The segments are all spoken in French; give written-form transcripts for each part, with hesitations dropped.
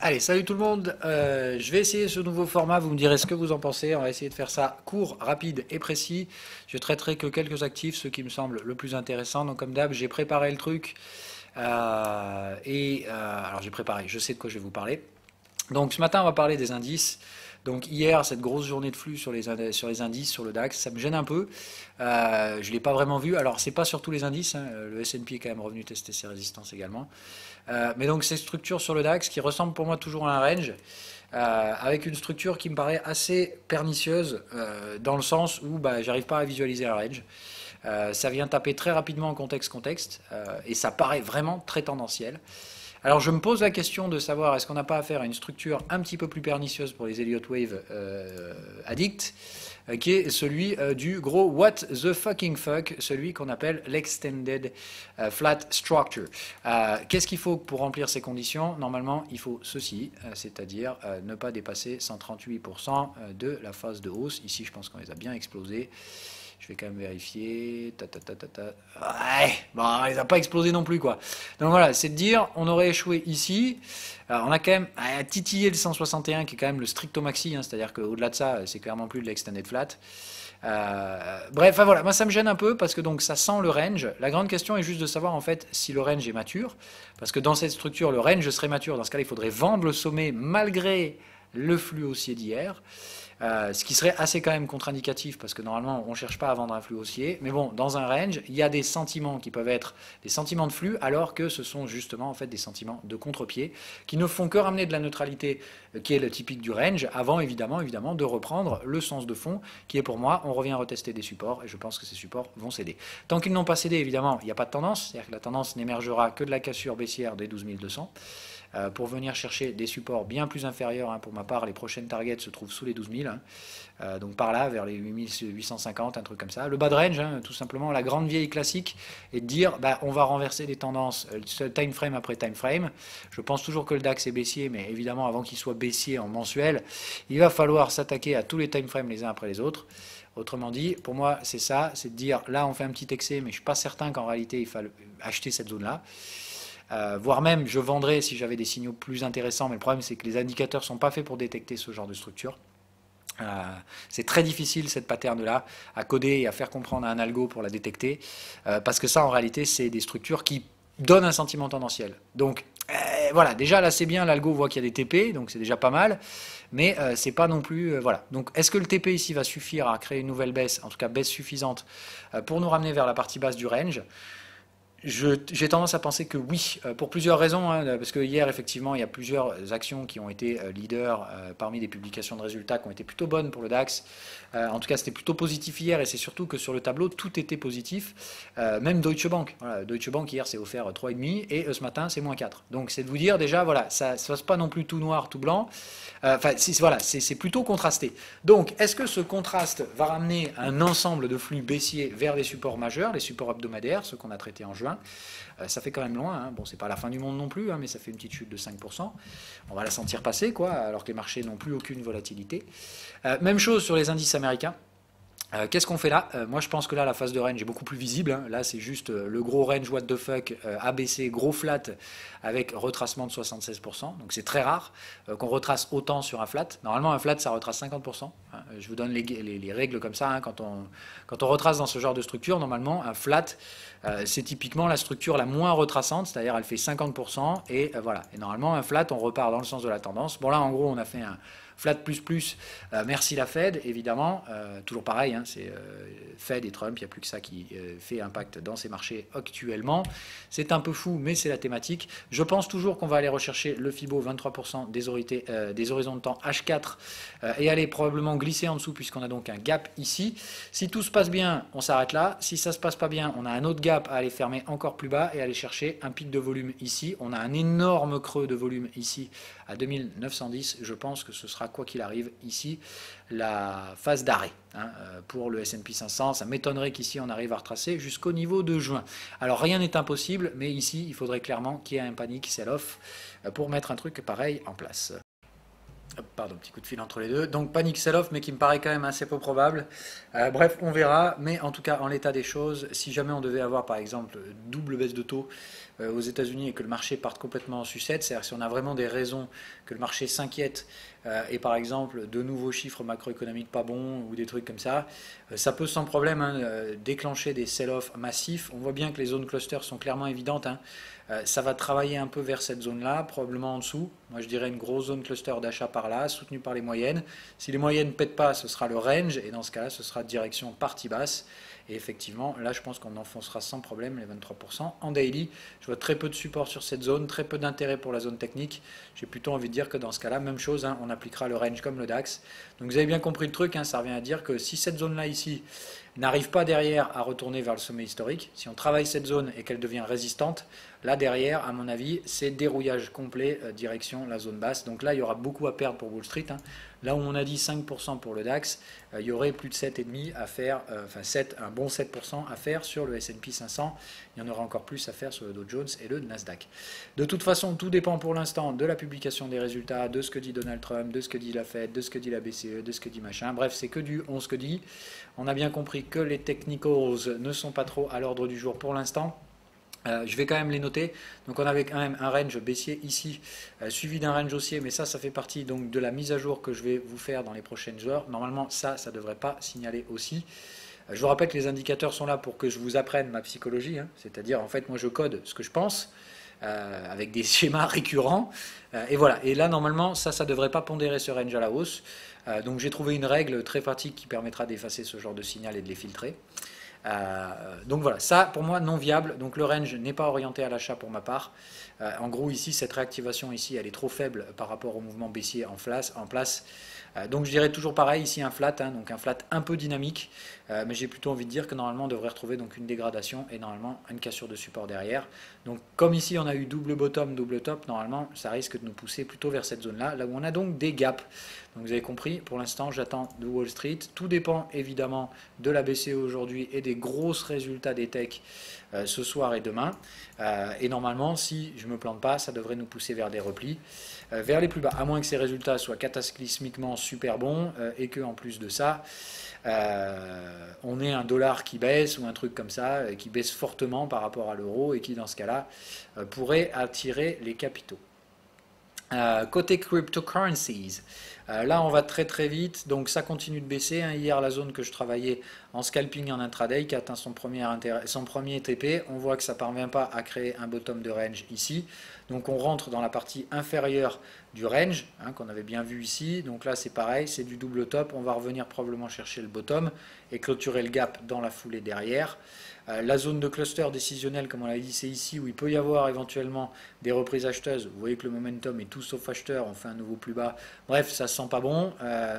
Allez, salut tout le monde. Je vais essayer ce nouveau format. Vous me direz ce que vous en pensez. On va essayer de faire ça court, rapide et précis. Je traiterai que quelques actifs, ceux qui me semblent le plus intéressants. Donc, comme d'hab, j'ai préparé le truc. Alors, j'ai préparé. Je sais de quoi je vais vous parler. Donc, ce matin, on va parler des indices. Donc, hier, cette grosse journée de flux sur les indices, sur le DAX, ça me gêne un peu. Je ne l'ai pas vraiment vu. Alors, c'est pas sur tous les indices, hein. Le S&P est quand même revenu tester ses résistances également. Mais donc, ces structures sur le DAX qui ressemblent pour moi toujours à un range, avec une structure qui me paraît assez pernicieuse, dans le sens où bah, j'arrive pas à visualiser un range. Ça vient taper très rapidement en contexte, et ça paraît vraiment très tendanciel. Alors je me pose la question de savoir est-ce qu'on n'a pas affaire à une structure un petit peu plus pernicieuse pour les Elliott Wave addicts, qui est celui du gros what the fucking fuck, celui qu'on appelle l'extended flat structure. Qu'est-ce qu'il faut pour remplir ces conditions? Normalement, il faut ceci, c'est-à-dire ne pas dépasser 138% de la phase de hausse. Ici, je pense qu'on les a bien explosés. Je vais quand même vérifier. Ouais, bon, il n'a pas explosé non plus, quoi. Donc voilà, c'est de dire, on aurait échoué ici. Alors, on a quand même titillé le 161 qui est quand même le stricto maxi, hein, c'est-à-dire qu'au-delà de ça, c'est clairement plus de l'extended flat. Bref, voilà, moi ça me gêne un peu parce que donc ça sent le range. La grande question est juste de savoir en fait si le range est mature, parce que dans cette structure, le range serait mature. Dans ce cas-là, il faudrait vendre le sommet malgré le flux haussier d'hier. Ce qui serait assez quand même contre-indicatif parce que normalement on ne cherche pas à vendre un flux haussier, mais bon, dans un range, il y a des sentiments qui peuvent être des sentiments de flux alors que ce sont justement en fait des sentiments de contre-pied qui ne font que ramener de la neutralité qui est le typique du range avant évidemment de reprendre le sens de fond qui est pour moi on revient retester des supports et je pense que ces supports vont céder. Tant qu'ils n'ont pas cédé évidemment il n'y a pas de tendance, c'est-à-dire que la tendance n'émergera que de la cassure baissière des 12 200. Pour venir chercher des supports bien plus inférieurs. Hein, pour ma part, les prochaines targets se trouvent sous les 12 000. Hein, donc par là, vers les 850, un truc comme ça. Le bas de range, hein, tout simplement, la grande vieille classique, est de dire bah, on va renverser des tendances time frame après time frame. Je pense toujours que le DAX est baissier, mais évidemment, avant qu'il soit baissier en mensuel, il va falloir s'attaquer à tous les time frames les uns après les autres. Autrement dit, pour moi, c'est ça, c'est de dire là, on fait un petit excès, mais je ne suis pas certain qu'en réalité, il faille acheter cette zone-là. Voire même, je vendrais si j'avais des signaux plus intéressants, mais le problème, c'est que les indicateurs ne sont pas faits pour détecter ce genre de structure. C'est très difficile cette pattern-là à coder et à faire comprendre à un algo pour la détecter, parce que ça, en réalité, c'est des structures qui donnent un sentiment tendanciel. Donc, voilà, déjà là, c'est bien, l'algo voit qu'il y a des TP, donc c'est déjà pas mal, mais c'est pas non plus... voilà. Donc, est-ce que le TP ici va suffire à créer une nouvelle baisse, en tout cas baisse suffisante, pour nous ramener vers la partie basse du range? J'ai tendance à penser que oui, pour plusieurs raisons, hein, parce que hier, effectivement, il y a plusieurs actions qui ont été leaders parmi des publications de résultats qui ont été plutôt bonnes pour le DAX. En tout cas, c'était plutôt positif hier, et c'est surtout que sur le tableau, tout était positif. Même Deutsche Bank. Voilà, Deutsche Bank, hier, s'est offert 3,5, et ce matin, c'est moins 4. Donc, c'est de vous dire, déjà, voilà, ça ne se passe pas non plus tout noir, tout blanc. Enfin, voilà, c'est plutôt contrasté. Donc, est-ce que ce contraste va ramener un ensemble de flux baissiers vers les supports majeurs, les supports hebdomadaires, ceux qu'on a traités en juin? Ça fait quand même loin, hein. Bon, c'est pas la fin du monde non plus, hein, mais ça fait une petite chute de 5%. On va la sentir passer, quoi, alors que les marchés n'ont plus aucune volatilité. Même chose sur les indices américains. Qu'est-ce qu'on fait là? Moi je pense que là la phase de range est beaucoup plus visible, hein. Là c'est juste le gros range what the fuck ABC, gros flat avec retracement de 76%. Donc c'est très rare qu'on retrace autant sur un flat. Normalement un flat ça retrace 50%. Hein. Je vous donne les règles comme ça. Hein. Quand on retrace dans ce genre de structure, normalement un flat c'est typiquement la structure la moins retraçante, c'est-à-dire elle fait 50% et voilà. Et normalement un flat on repart dans le sens de la tendance. Bon là en gros on a fait un flat plus plus, merci la Fed, évidemment. Toujours pareil, hein, c'est Fed et Trump, il n'y a plus que ça qui fait impact dans ces marchés actuellement. C'est un peu fou, mais c'est la thématique. Je pense toujours qu'on va aller rechercher le FIBO 23% des horizons de temps H4 et aller probablement glisser en dessous puisqu'on a donc un gap ici. Si tout se passe bien, on s'arrête là. Si ça ne se passe pas bien, on a un autre gap à aller fermer encore plus bas et aller chercher un pic de volume ici. On a un énorme creux de volume ici à 2910. Je pense que ce sera quoi qu'il arrive ici la phase d'arrêt hein, pour le S&P 500. Ça m'étonnerait qu'ici on arrive à retracer jusqu'au niveau de juin. Alors rien n'est impossible, mais ici il faudrait clairement qu'il y ait un panic sell-off pour mettre un truc pareil en place. Pardon, petit coup de fil entre les deux. Donc panic sell-off, mais qui me paraît quand même assez peu probable. Bref, on verra. Mais en tout cas, en l'état des choses, si jamais on devait avoir par exemple double baisse de taux aux États-Unis et que le marché parte complètement en sucette, c'est-à-dire si on a vraiment des raisons que le marché s'inquiète et par exemple de nouveaux chiffres macroéconomiques pas bons ou des trucs comme ça peut sans problème déclencher des sell-off massifs. On voit bien que les zones cluster sont clairement évidentes. Ça va travailler un peu vers cette zone-là, probablement en dessous. Moi, je dirais une grosse zone cluster d'achat par là, soutenue par les moyennes. Si les moyennes ne pètent pas, ce sera le range, et dans ce cas-là, ce sera direction partie basse. Et effectivement, là, je pense qu'on enfoncera sans problème les 23%. En daily, je vois très peu de support sur cette zone, très peu d'intérêt pour la zone technique. J'ai plutôt envie de dire que dans ce cas-là, même chose, on appliquera le range comme le DAX. Donc vous avez bien compris le truc, ça revient à dire que si cette zone-là ici n'arrive pas derrière à retourner vers le sommet historique, si on travaille cette zone et qu'elle devient résistante, là derrière, à mon avis, c'est dérouillage complet direction la zone basse. Donc là, il y aura beaucoup à perdre pour Wall Street. Là où on a dit 5% pour le DAX, il y aurait plus de 7,5% à faire, un bon 7% à faire sur le S&P 500. Il y en aura encore plus à faire sur le Dow Jones et le Nasdaq. De toute façon, tout dépend pour l'instant de la publication des résultats, de ce que dit Donald Trump, de ce que dit la Fed, de ce que dit la BCE, de ce que dit machin. Bref, c'est que du on ce que dit. On a bien compris que les technicals ne sont pas trop à l'ordre du jour pour l'instant. Je vais quand même les noter. Donc on avait quand même un range baissier ici, suivi d'un range haussier, mais ça fait partie donc de la mise à jour que je vais vous faire dans les prochaines heures. Normalement, ça ne devrait pas signaler aussi. Je vous rappelle que les indicateurs sont là pour que je vous apprenne ma psychologie, c'est-à-dire en fait moi je code ce que je pense, avec des schémas récurrents, et voilà. Et là normalement ça ne devrait pas pondérer ce range à la hausse. Donc j'ai trouvé une règle très pratique qui permettra d'effacer ce genre de signal et de les filtrer. Donc voilà, ça pour moi non viable, donc le range n'est pas orienté à l'achat pour ma part. En gros ici, cette réactivation ici, elle est trop faible par rapport au mouvement baissier en place. Donc je dirais toujours pareil, ici un flat, donc un flat un peu dynamique, mais j'ai plutôt envie de dire que normalement on devrait retrouver donc une dégradation et normalement une cassure de support derrière. Donc comme ici on a eu double bottom, double top, normalement ça risque de nous pousser plutôt vers cette zone-là, là où on a donc des gaps. Donc vous avez compris, pour l'instant j'attends de Wall Street. Tout dépend évidemment de la BCE aujourd'hui et des gros résultats des techs ce soir et demain. Et normalement, si je ne me plante pas, ça devrait nous pousser vers des replis, vers les plus bas, à moins que ces résultats soient cataclysmiquement super bons et que en plus de ça, on ait un dollar qui baisse ou un truc comme ça, qui baisse fortement par rapport à l'euro et qui dans ce cas-là pourrait attirer les capitaux. Côté cryptocurrencies, là on va très très vite, donc ça continue de baisser. Hier la zone que je travaillais en scalping en intraday qui a atteint son premier TP, on voit que ça ne parvient pas à créer un bottom de range ici, donc on rentre dans la partie inférieure du range qu'on avait bien vu ici. Donc là c'est pareil, c'est du double top, on va revenir probablement chercher le bottom et clôturer le gap dans la foulée derrière. La zone de cluster décisionnel, comme on l'a dit, c'est ici où il peut y avoir éventuellement des reprises acheteuses. Vous voyez que le momentum est tout sauf acheteur, on fait un nouveau plus bas. Bref, ça sent pas bon.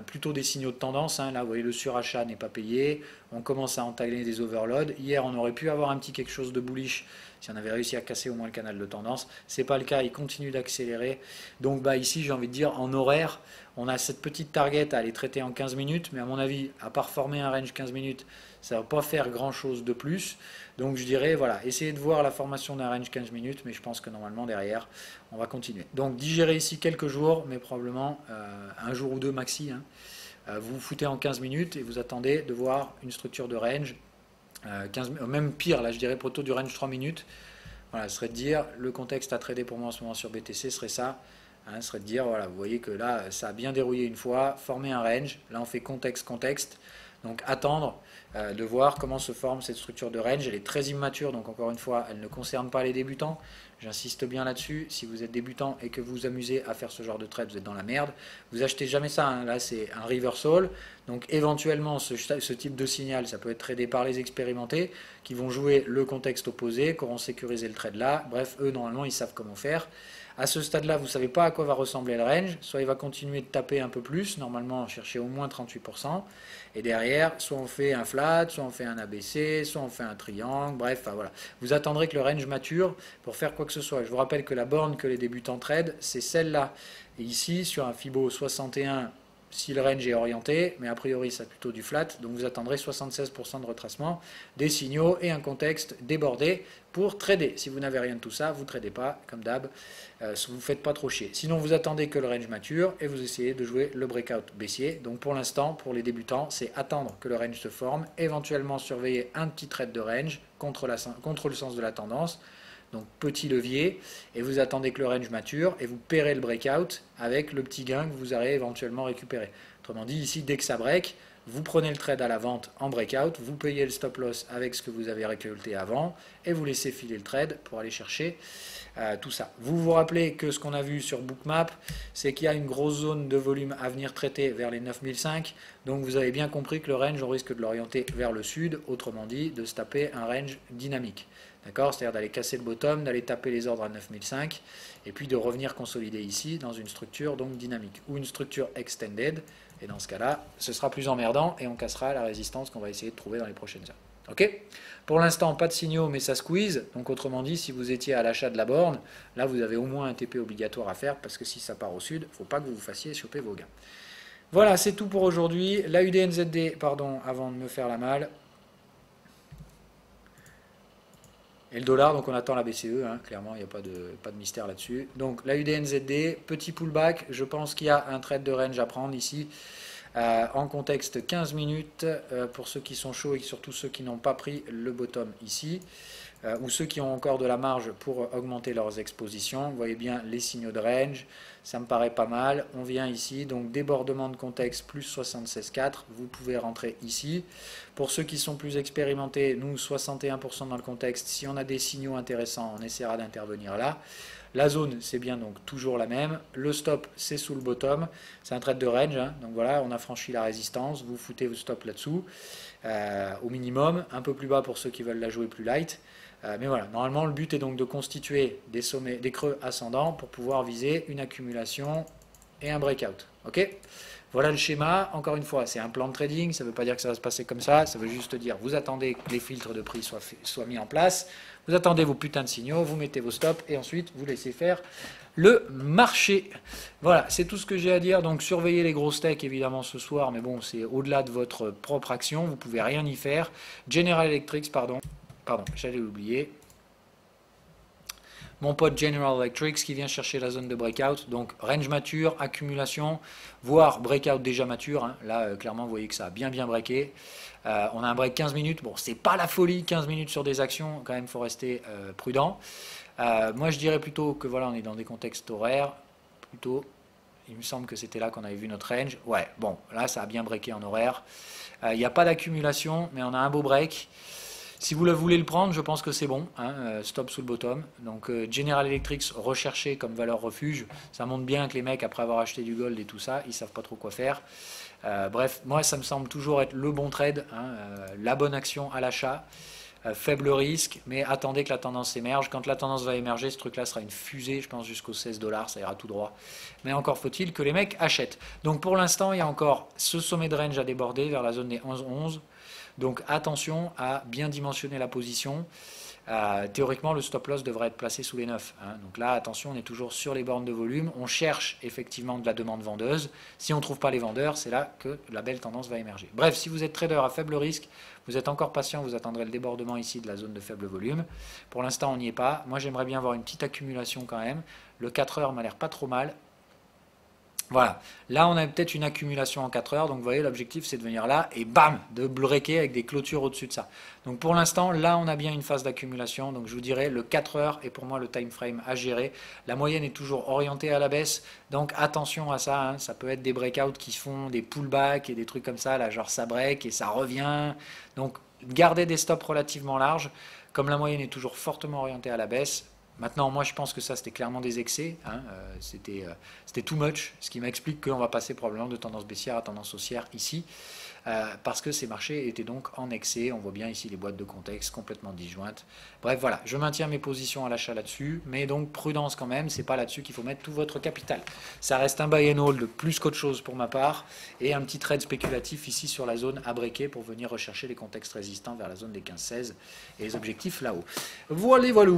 Plutôt des signaux de tendance. Là, vous voyez, le surachat n'est pas payé. On commence à entamer des overloads. Hier, on aurait pu avoir un petit quelque chose de bullish si on avait réussi à casser au moins le canal de tendance. C'est pas le cas, il continue d'accélérer. Donc ici, j'ai envie de dire, en horaire, on a cette petite target à aller traiter en 15 minutes, mais à mon avis, à part former un range 15 minutes, ça ne va pas faire grand chose de plus. Donc je dirais, voilà, essayez de voir la formation d'un range 15 minutes, mais je pense que normalement derrière, on va continuer. Donc digérer ici quelques jours, mais probablement un jour ou deux maxi. Vous vous foutez en 15 minutes et vous attendez de voir une structure de range. Même pire, là je dirais plutôt du range 3 minutes. Voilà, ce serait de dire, le contexte à trader pour moi en ce moment sur BTC serait ça. Serait de dire, voilà, vous voyez que là, ça a bien dérouillé une fois, former un range. Là, on fait contexte. Donc attendre de voir comment se forme cette structure de range. Elle est très immature, donc encore une fois, elle ne concerne pas les débutants. J'insiste bien là-dessus. Si vous êtes débutant et que vous vous amusez à faire ce genre de trade, vous êtes dans la merde. Vous achetez jamais ça. Là, c'est un reversal. Donc éventuellement, ce type de signal, ça peut être tradé par les expérimentés qui vont jouer le contexte opposé, qui auront sécurisé le trade là. Bref, eux, normalement, ils savent comment faire. À ce stade-là, vous ne savez pas à quoi va ressembler le range. Soit il va continuer de taper un peu plus, normalement chercher au moins 38%. Et derrière, soit on fait un flat, soit on fait un ABC, soit on fait un triangle. Bref, voilà. Vous attendrez que le range mature pour faire quoi que ce soit. Je vous rappelle que la borne que les débutants tradent, c'est celle-là. Et ici, sur un Fibo 61, si le range est orienté, mais a priori c'est plutôt du flat, donc vous attendrez 76% de retracement, des signaux et un contexte débordé pour trader. Si vous n'avez rien de tout ça, vous ne tradez pas, comme d'hab, vous ne faites pas trop chier. Sinon vous attendez que le range mature et vous essayez de jouer le breakout baissier. Donc pour l'instant, pour les débutants, c'est attendre que le range se forme, éventuellement surveiller un petit trade de range contre le sens de la tendance, donc petit levier, et vous attendez que le range mature, et vous paierez le breakout avec le petit gain que vous aurez éventuellement récupéré. Autrement dit, ici, dès que ça break, vous prenez le trade à la vente en breakout, vous payez le stop loss avec ce que vous avez récolté avant, et vous laissez filer le trade pour aller chercher tout ça. Vous vous rappelez que ce qu'on a vu sur Bookmap, c'est qu'il y a une grosse zone de volume à venir traiter vers les 9005, donc vous avez bien compris que le range, on risque de l'orienter vers le sud, autrement dit, de se taper un range dynamique. D'accord? C'est-à-dire d'aller casser le bottom, d'aller taper les ordres à 9005, et puis de revenir consolider ici dans une structure donc dynamique, ou une structure extended, et dans ce cas-là, ce sera plus emmerdant, et on cassera la résistance qu'on va essayer de trouver dans les prochaines heures. Ok? Pour l'instant, pas de signaux, mais ça squeeze. Donc autrement dit, si vous étiez à l'achat de la borne, là vous avez au moins un TP obligatoire à faire, parce que si ça part au sud, il ne faut pas que vous vous fassiez choper vos gains. Voilà, c'est tout pour aujourd'hui. La UDNZD, pardon, avant de me faire la malle. Et le dollar, donc on attend la BCE, hein, clairement, il n'y a pas de mystère là-dessus. Donc la UDNZD, petit pullback, je pense qu'il y a un trade de range à prendre ici. En contexte 15 minutes pour ceux qui sont chauds et surtout ceux qui n'ont pas pris le bottom ici, ou ceux qui ont encore de la marge pour augmenter leurs expositions. Vous voyez bien les signaux de range, ça me paraît pas mal. On vient ici, donc débordement de contexte plus 76,4, vous pouvez rentrer ici. Pour ceux qui sont plus expérimentés, nous 61% dans le contexte, si on a des signaux intéressants, on essaiera d'intervenir là. La zone, c'est bien donc toujours la même. Le stop, c'est sous le bottom. C'est un trade de range. Hein. Donc voilà, on a franchi la résistance. Vous foutez vos stops là-dessous, au minimum. Un peu plus bas pour ceux qui veulent la jouer plus light. Mais voilà, normalement, le but est donc de constituer des sommets, des creux ascendants pour pouvoir viser une accumulation et un breakout. Ok ? Voilà le schéma. Encore une fois, c'est un plan de trading. Ça ne veut pas dire que ça va se passer comme ça. Ça veut juste dire vous attendez que les filtres de prix soient mis en place. Vous attendez vos putains de signaux, vous mettez vos stops et ensuite vous laissez faire le marché. Voilà, c'est tout ce que j'ai à dire. Donc surveillez les gros steaks évidemment ce soir, mais bon, c'est au-delà de votre propre action. Vous ne pouvez rien y faire. General Electric, pardon, j'allais l'oublier. Mon pote General Electric qui vient chercher la zone de breakout, donc range mature, accumulation, voire breakout déjà mature. Hein. Là, clairement, vous voyez que ça a bien breaké. On a un break 15 minutes. Bon, c'est pas la folie, 15 minutes sur des actions, quand même, il faut rester prudent. Moi, je dirais plutôt que voilà, on est dans des contextes horaires. Plutôt, il me semble que c'était là qu'on avait vu notre range. Ouais, bon, là, ça a bien breaké en horaire. Il n'y a pas d'accumulation, mais on a un beau break. Si vous voulez le prendre, je pense que c'est bon. Hein, stop sous le bottom. Donc General Electric recherché comme valeur refuge. Ça montre bien que les mecs, après avoir acheté du gold et tout ça, ils ne savent pas trop quoi faire. Bref, moi, ça me semble toujours être le bon trade, hein, la bonne action à l'achat. Faible risque, mais attendez que la tendance émerge. Quand la tendance va émerger, ce truc-là sera une fusée, je pense, jusqu'aux 16 $, ça ira tout droit. Mais encore faut-il que les mecs achètent. Donc pour l'instant, il y a encore ce sommet de range à déborder vers la zone des 11-11. Donc attention à bien dimensionner la position. Théoriquement, le stop loss devrait être placé sous les 9. Hein. Donc là, attention, on est toujours sur les bornes de volume. On cherche effectivement de la demande vendeuse. Si on ne trouve pas les vendeurs, c'est là que la belle tendance va émerger. Bref, si vous êtes trader à faible risque, vous êtes encore patient, vous attendrez le débordement ici de la zone de faible volume. Pour l'instant, on n'y est pas. Moi, j'aimerais bien avoir une petite accumulation quand même. Le 4 heures m'a l'air pas trop mal. Voilà, là on a peut-être une accumulation en 4 heures, donc vous voyez l'objectif c'est de venir là et bam, de breaker avec des clôtures au-dessus de ça. Donc pour l'instant là on a bien une phase d'accumulation, donc je vous dirais le 4 heures est pour moi le time frame à gérer. La moyenne est toujours orientée à la baisse, donc attention à ça, hein. Ça peut être des breakouts qui font des pullbacks et des trucs comme ça, là genre ça break et ça revient, donc gardez des stops relativement larges, comme la moyenne est toujours fortement orientée à la baisse. Maintenant, moi, je pense que ça, c'était clairement des excès. Hein, c'était too much, ce qui m'explique qu'on va passer probablement de tendance baissière à tendance haussière ici, parce que ces marchés étaient donc en excès. On voit bien ici les boîtes de contexte complètement disjointes. Bref, voilà, je maintiens mes positions à l'achat là-dessus, mais donc prudence quand même, c'est pas là-dessus qu'il faut mettre tout votre capital. Ça reste un buy and hold plus qu'autre chose pour ma part, et un petit trade spéculatif ici sur la zone à breaker pour venir rechercher les contextes résistants vers la zone des 15-16 et les objectifs là-haut. Voilà, voilà.